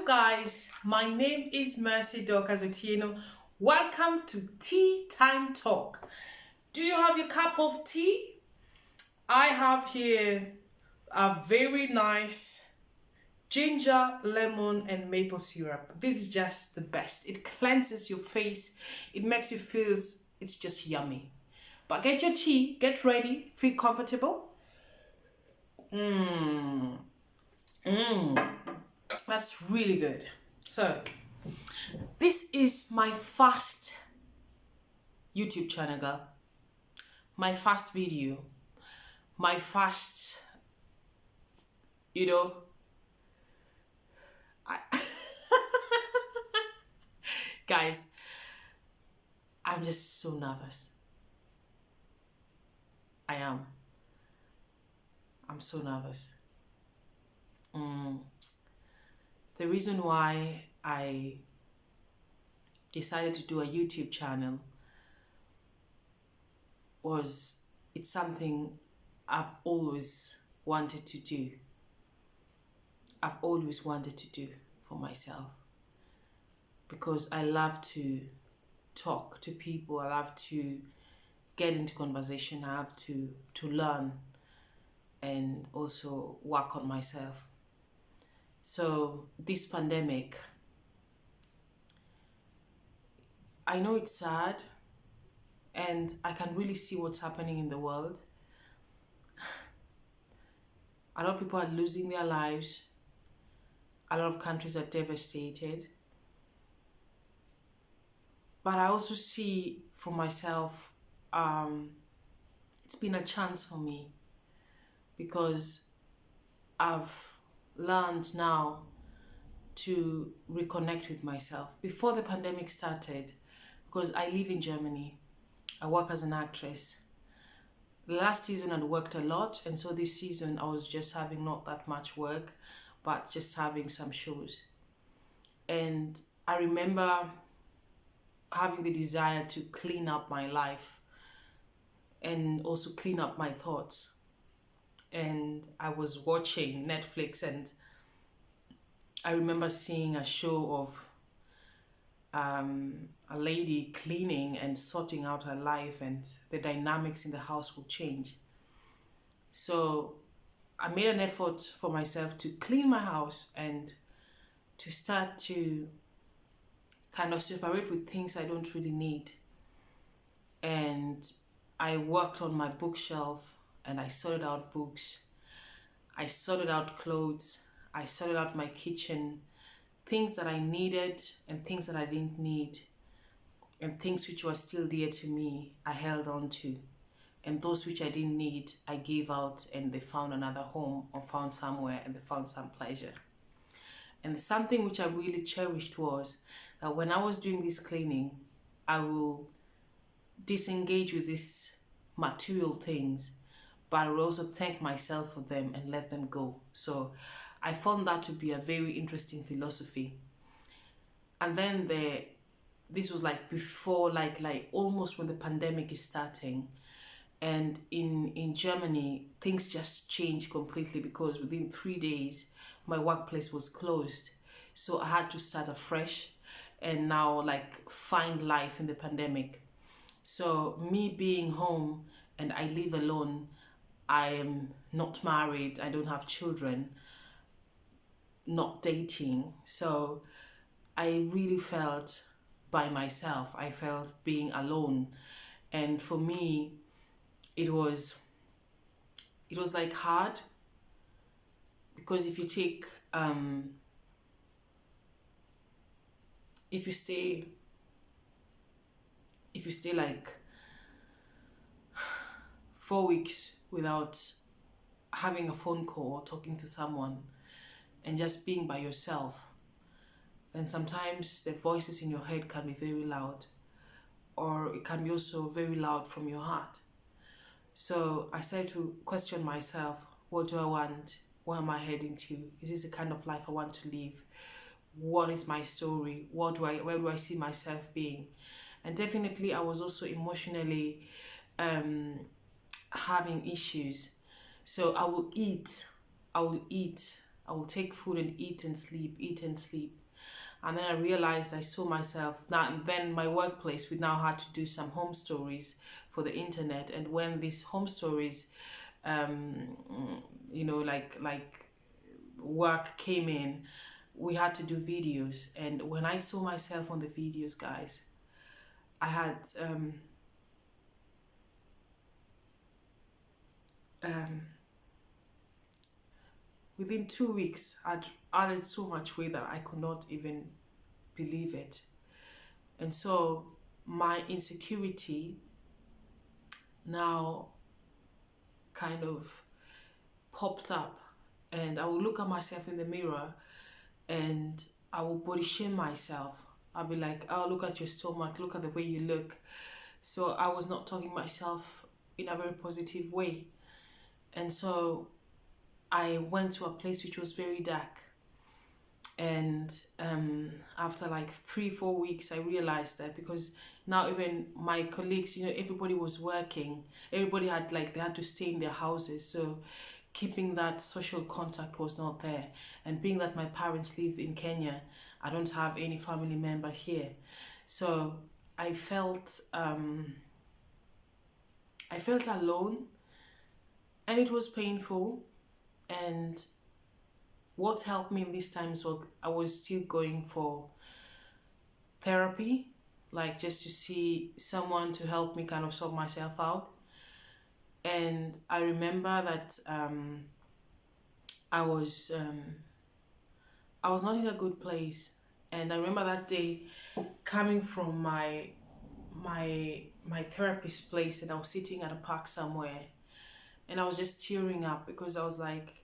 guys, my name is Mercy Dorcas Otieno. Welcome to Tea Time Talk. Do you have your cup of tea? I have here a very nice ginger, lemon, and maple syrup. This is just the best. It cleanses your face, it makes you feel it's just yummy. But get your tea, get ready, feel comfortable. That's really good. So, this is my first YouTube channel, girl. My first video. My first, you know, I, guys, I'm just so nervous. I am. I'm so nervous. The reason why I decided to do a YouTube channel was it's something I've always wanted to do. I've always wanted to do for myself because I love to talk to people. I love to get into conversation. I have to learn and also work on myself. So this pandemic, I know it's sad and I can really see what's happening in the world. A lot of people are losing their lives. A lot of countries are devastated. But I also see for myself, it's been a chance for me because I've learned now to reconnect with myself. Before the pandemic started, because I live in Germany, I work as an actress. Last season I worked a lot, and so this season I was just having not that much work, but just having some shows. And I remember having the desire to clean up my life and also clean up my thoughts. And I was watching Netflix, and I remember seeing a show of a lady cleaning and sorting out her life, and the dynamics in the house will change. So I made an effort for myself to clean my house and to start to kind of separate with things I don't really need. And I worked on my bookshelf and I sorted out books. I sorted out clothes. I sorted out my kitchen, things that I needed and things that I didn't need, and things which were still dear to me, I held on to. And those which I didn't need, I gave out and they found another home or found somewhere and they found some pleasure. And something which I really cherished was that when I was doing this cleaning, I will disengage with these material things, but I will also thank myself for them and let them go. So I found that to be a very interesting philosophy. And then this was like before, like almost when the pandemic is starting. And in Germany, things just changed completely because within 3 days, my workplace was closed. So I had to start afresh and now like find life in the pandemic. So me being home and I live alone, I am not married, I don't have children, not dating. So I really felt by myself. I felt being alone. And for me, it was like hard because if you take if you stay like 4 weeks without having a phone call or talking to someone and just being by yourself, then sometimes the voices in your head can be very loud, or it can be also very loud from your heart. So I started to question myself, what do I want? Where am I heading to? Is this the kind of life I want to live? What is my story? Where do I see myself being? And definitely I was also emotionally having issues. So I will eat I will take food and eat and sleep, eat and sleep. And then I realized I saw myself now. And then my workplace, we now had to do some home stories for the internet. And when these home stories, um, like work came in, we had to do videos. And when I saw myself on the videos, guys, I had um, within 2 weeks, I'd added so much weight that I could not even believe it. And so my insecurity now kind of popped up, and I will look at myself in the mirror and I will body shame myself. I'll be like, oh, look at your stomach, look at the way you look. So I was not talking myself in a very positive way. And so I went to a place which was very dark. And after like 3-4 weeks, I realized that, because now even my colleagues, everybody was working, everybody had they had to stay in their houses, so keeping that social contact was not there. And being that my parents live in Kenya, I don't have any family member here, so I felt alone, and it was painful. And what helped me in these times was I was still going for therapy, like just to see someone to help me kind of sort myself out. And I remember that I was not in a good place. And I remember that day coming from my therapist's place, and I was sitting at a park somewhere, and I was just tearing up, because I was like,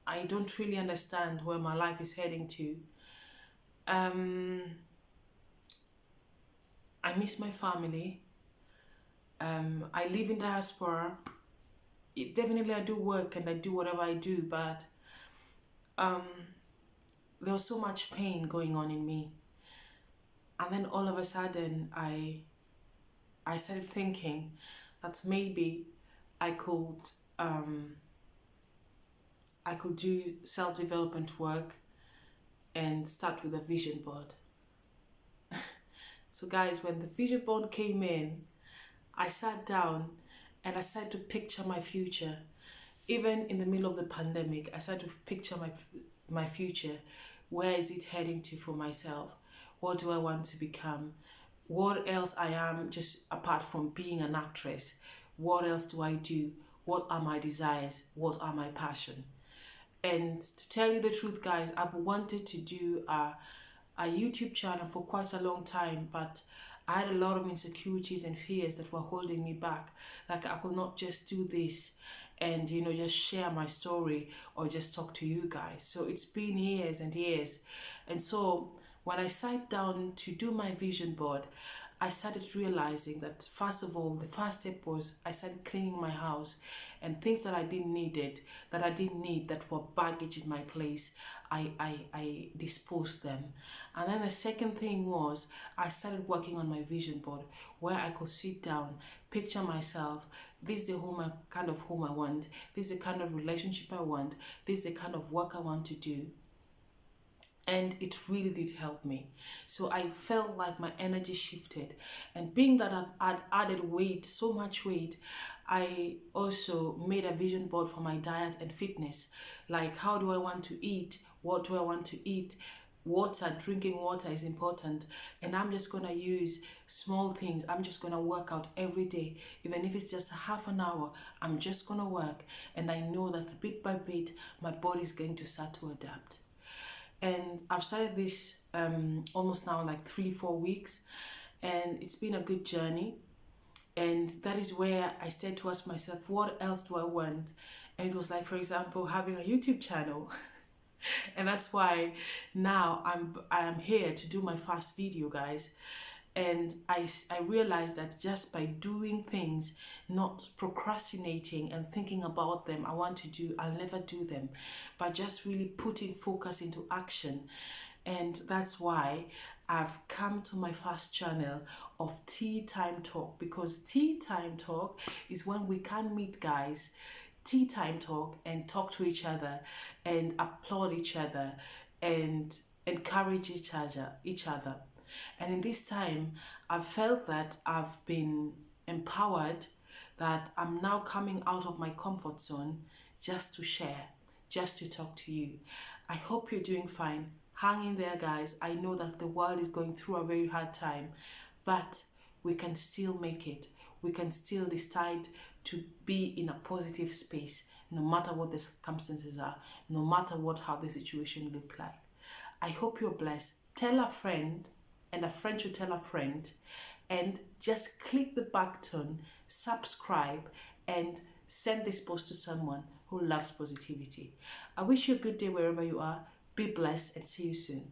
I don't really understand where my life is heading to. I miss my family. I live in diaspora. Definitely I do work and I do whatever I do, but there was so much pain going on in me. And then all of a sudden I started thinking that maybe I could do self-development work and start with a vision board. So guys, when the vision board came in, I sat down and I started to picture my future. Even in the middle of the pandemic, I started to picture my future. Where is it heading to for myself? What do I want to become? What else I am, just apart from being an actress? What else do I do? What are my desires? What are my passion? And to tell you the truth, guys, I've wanted to do a YouTube channel for quite a long time, but I had a lot of insecurities and fears that were holding me back. Like, I could not just do this and just share my story or just talk to you guys. So it's been years and years. And so when I sat down to do my vision board, I started realizing that, first of all, the first step was I started cleaning my house, and things that I didn't need, that were baggage in my place, I disposed them. And then the second thing was I started working on my vision board, where I could sit down, picture myself. This is the kind of home I want. This is the kind of relationship I want. This is the kind of work I want to do. And it really did help me. So I felt like my energy shifted. And being that I've added weight, so much weight, I also made a vision board for my diet and fitness. Like, how do I want to eat? What do I want to eat? Drinking water is important. And I'm just going to use small things. I'm just going to work out every day. Even if it's just a half an hour, I'm just going to work. And I know that bit by bit, my body is going to start to adapt. And I've started this almost now like 3-4 weeks, and it's been a good journey. And that is where I started to ask myself, what else do I want? And it was like, for example, having a YouTube channel. And that's why now I am here to do my first video, guys. And I realized that just by doing things, not procrastinating and thinking about them, I'll never do them, but just really putting focus into action. And that's why I've come to my first channel of Tea Time Talk, because Tea Time Talk is when we can meet, guys, tea time talk and talk to each other and applaud each other and encourage each other. And in this time, I've felt that I've been empowered, that I'm now coming out of my comfort zone just to share, just to talk to you. I hope you're doing fine. Hang in there, guys. I know that the world is going through a very hard time, but we can still make it. We can still decide to be in a positive space, no matter what the circumstances are, no matter what how the situation look like. I hope you're blessed. Tell a friend, and a friend should tell a friend, and just click the button, subscribe, and send this post to someone who loves positivity. I wish you a good day wherever you are. Be blessed and see you soon.